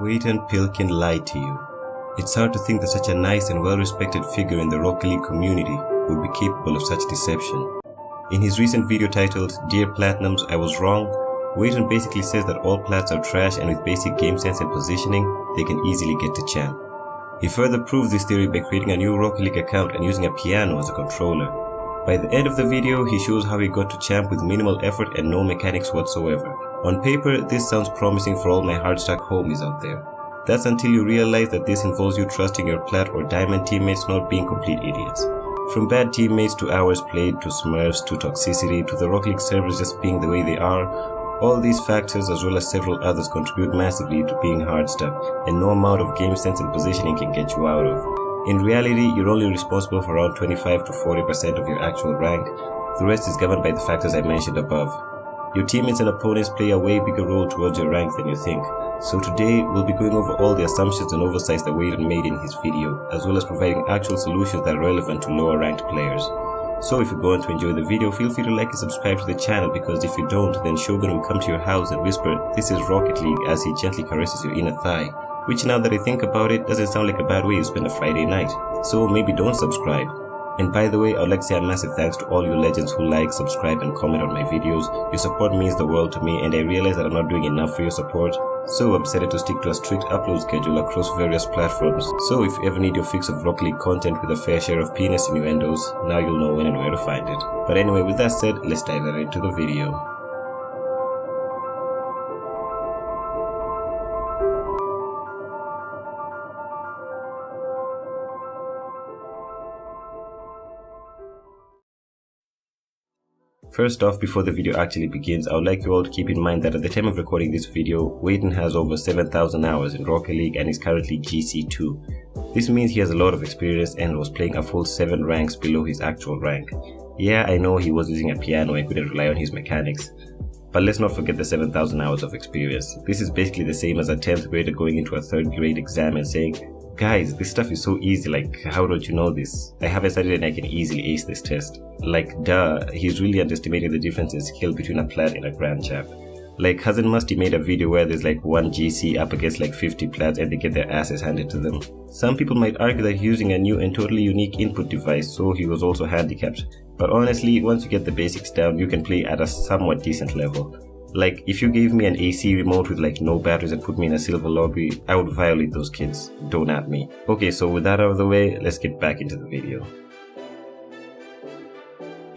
Wayton Pilkin lied to you. It's hard to think that such a nice and well-respected figure in the Rocket League community would be capable of such deception. In his recent video titled, Dear Platinums, I Was Wrong, Wayton basically says that all plats are trash and with basic game sense and positioning, they can easily get to champ. He further proves this theory by creating a new Rocket League account and using a piano as a controller. By the end of the video, he shows how he got to champ with minimal effort and no mechanics whatsoever. On paper, this sounds promising for all my hardstuck homies out there. That's until you realize that this involves you trusting your plat or diamond teammates not being complete idiots. From bad teammates to hours played to smurfs to toxicity to the Rocket League servers just being the way they are, all these factors as well as several others contribute massively to being hardstuck, and no amount of game sense and positioning can get you out of. In reality, you're only responsible for around 25 to 40% of your actual rank. The rest is governed by the factors I mentioned above. Your teammates and opponents play a way bigger role towards your rank than you think. So today, we'll be going over all the assumptions and oversights that Wayton made in his video, as well as providing actual solutions that are relevant to lower ranked players. So if you're going to enjoy the video, feel free to like and subscribe to the channel, because if you don't, then Shogun will come to your house and whisper, "This is Rocket League," as he gently caresses your inner thigh. Which, now that I think about it, doesn't sound like a bad way to spend a Friday night. So maybe don't subscribe. And by the way, I would like to say a massive thanks to all you legends who like, subscribe and comment on my videos. Your support means the world to me, and I realize that I'm not doing enough for your support. So I've decided to stick to a strict upload schedule across various platforms. So if you ever need your fix of Rocket League content with a fair share of penis innuendos, now you'll know when and where to find it. But anyway, with that said, let's dive right into the video. First off, before the video actually begins, I would like you all to keep in mind that at the time of recording this video, Wayton has over 7,000 hours in Rocket League and is currently GC2. This means he has a lot of experience and was playing a full 7 ranks below his actual rank. Yeah, I know he was using a piano and couldn't rely on his mechanics. But let's not forget the 7,000 hours of experience. This is basically the same as a 10th grader going into a 3rd grade exam and saying, "Guys, this stuff is so easy, like, how don't you know this? I haven't studied and I can easily ace this test." Like, duh, he's really underestimating the difference in skill between a plat and a grand champ. Like, hasn't Musty made a video where there's like one GC up against like 50 plats and they get their asses handed to them? Some people might argue that he's using a new and totally unique input device, so he was also handicapped. But honestly, once you get the basics down, you can play at a somewhat decent level. Like, if you gave me an AC remote with like no batteries and put me in a silver lobby, I would violate those kids. Don't at me. Okay, so with that out of the way, let's get back into the video.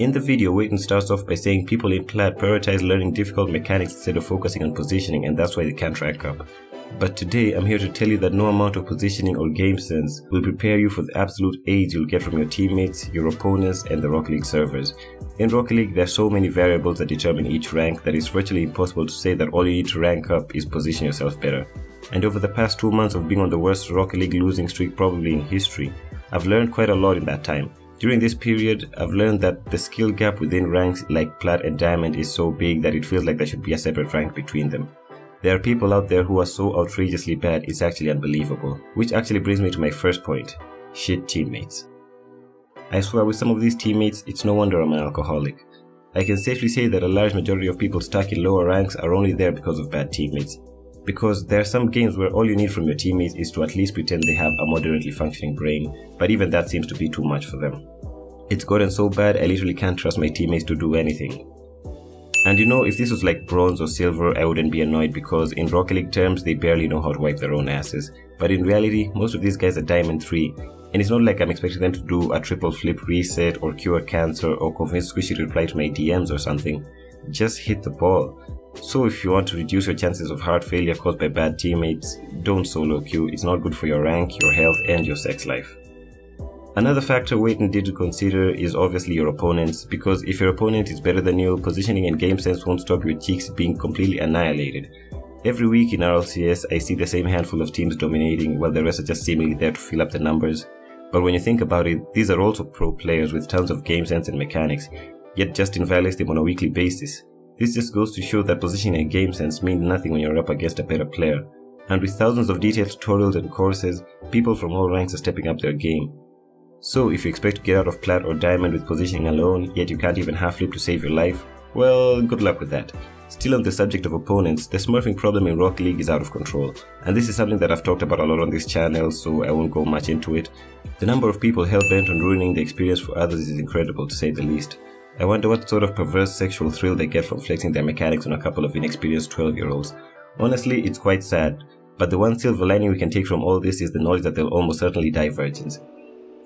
In the video, Wayton starts off by saying people in plat prioritize learning difficult mechanics instead of focusing on positioning, and that's why they can't rank up. But today, I'm here to tell you that no amount of positioning or game sense will prepare you for the absolute aids you'll get from your teammates, your opponents, and the Rocket League servers. In Rocket League, there are so many variables that determine each rank that it's virtually impossible to say that all you need to rank up is position yourself better. And over the past 2 months of being on the worst Rocket League losing streak probably in history, I've learned quite a lot in that time. During this period, I've learned that the skill gap within ranks like Plat and Diamond is so big that it feels like there should be a separate rank between them. There are people out there who are so outrageously bad it's actually unbelievable. Which actually brings me to my first point: shit teammates. I swear, with some of these teammates, it's no wonder I'm an alcoholic. I can safely say that a large majority of people stuck in lower ranks are only there because of bad teammates. Because there are some games where all you need from your teammates is to at least pretend they have a moderately functioning brain, but even that seems to be too much for them. It's gotten so bad I literally can't trust my teammates to do anything. And you know, if this was like bronze or silver, I wouldn't be annoyed, because in Rocket League terms, they barely know how to wipe their own asses. But in reality, most of these guys are Diamond 3, and it's not like I'm expecting them to do a triple flip reset or cure cancer or convince Squishy to reply to my DMs or something. Just hit the ball. So if you want to reduce your chances of heart failure caused by bad teammates, don't solo queue. It's not good for your rank, your health, and your sex life. Another factor Wayton did to consider is obviously your opponents, because if your opponent is better than you, positioning and game sense won't stop your cheeks being completely annihilated. Every week in RLCS, I see the same handful of teams dominating while the rest are just seemingly there to fill up the numbers. But when you think about it, these are also pro players with tons of game sense and mechanics, yet Justin violates them on a weekly basis. This just goes to show that positioning and game sense mean nothing when you're up against a better player. And with thousands of detailed tutorials and courses, people from all ranks are stepping up their game. So if you expect to get out of Plat or Diamond with positioning alone, yet you can't even half flip to save your life, well, good luck with that. Still on the subject of opponents, the smurfing problem in Rocket League is out of control, and this is something that I've talked about a lot on this channel, so I won't go much into it. The number of people hell-bent on ruining the experience for others is incredible, to say the least. I wonder what sort of perverse sexual thrill they get from flexing their mechanics on a couple of inexperienced 12-year-olds. Honestly, it's quite sad, but the one silver lining we can take from all this is the knowledge that they'll almost certainly die virgins.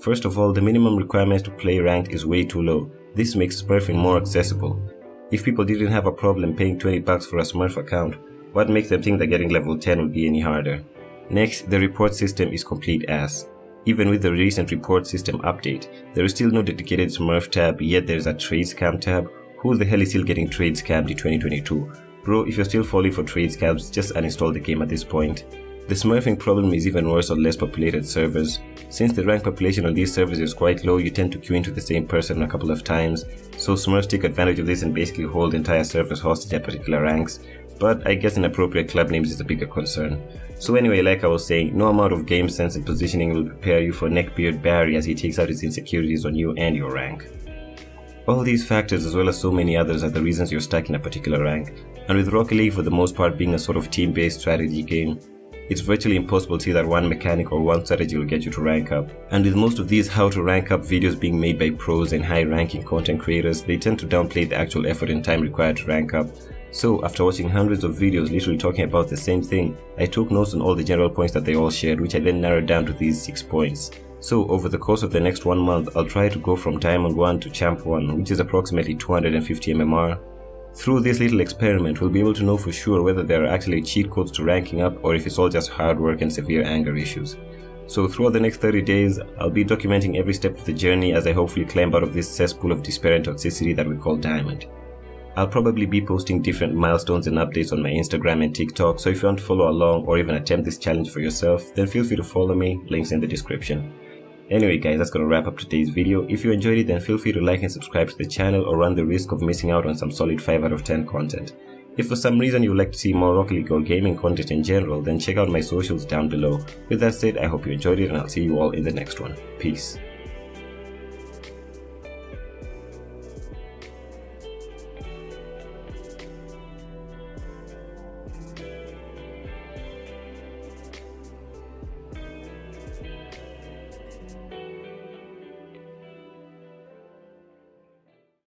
First of all, the minimum requirements to play ranked is way too low. This makes smurfing more accessible. If people didn't have a problem paying $20 for a smurf account, what makes them think that getting level 10 would be any harder? Next, the report system is complete ass. Even with the recent report system update, there is still no dedicated smurf tab, yet there is a trade scam tab. Who the hell is still getting trade scammed in 2022? Bro, if you're still falling for trade scams, just uninstall the game at this point. The smurfing problem is even worse on less populated servers. Since the rank population on these servers is quite low, you tend to queue into the same person a couple of times, so smurfs take advantage of this and basically hold entire servers hostage at particular ranks. But I guess inappropriate club names is a bigger concern. So anyway, like I was saying, no amount of game sense and positioning will prepare you for Neckbeard Barry as he takes out his insecurities on you and your rank. All these factors, as well as so many others, are the reasons you're stuck in a particular rank, and with Rocket League for the most part being a sort of team-based strategy game, it's virtually impossible to see that one mechanic or one strategy will get you to rank up. And with most of these how to rank up videos being made by pros and high-ranking content creators, they tend to downplay the actual effort and time required to rank up. So after watching hundreds of videos literally talking about the same thing, I took notes on all the general points that they all shared, which I then narrowed down to these 6 points. So over the course of the next 1 month, I'll try to go from Diamond 1 to Champ 1, which is approximately 250 MMR. Through this little experiment, we'll be able to know for sure whether there are actually cheat codes to ranking up or if it's all just hard work and severe anger issues. So throughout the next 30 days, I'll be documenting every step of the journey as I hopefully climb out of this cesspool of despair and toxicity that we call Diamond. I'll probably be posting different milestones and updates on my Instagram and TikTok, so if you want to follow along or even attempt this challenge for yourself, then feel free to follow me, links in the description. Anyway guys, that's gonna wrap up today's video. If you enjoyed it, then feel free to like and subscribe to the channel or run the risk of missing out on some solid 5 out of 10 content. If for some reason you would like to see more Rocket League or gaming content in general, then check out my socials down below. With that said, I hope you enjoyed it and I'll see you all in the next one. Peace.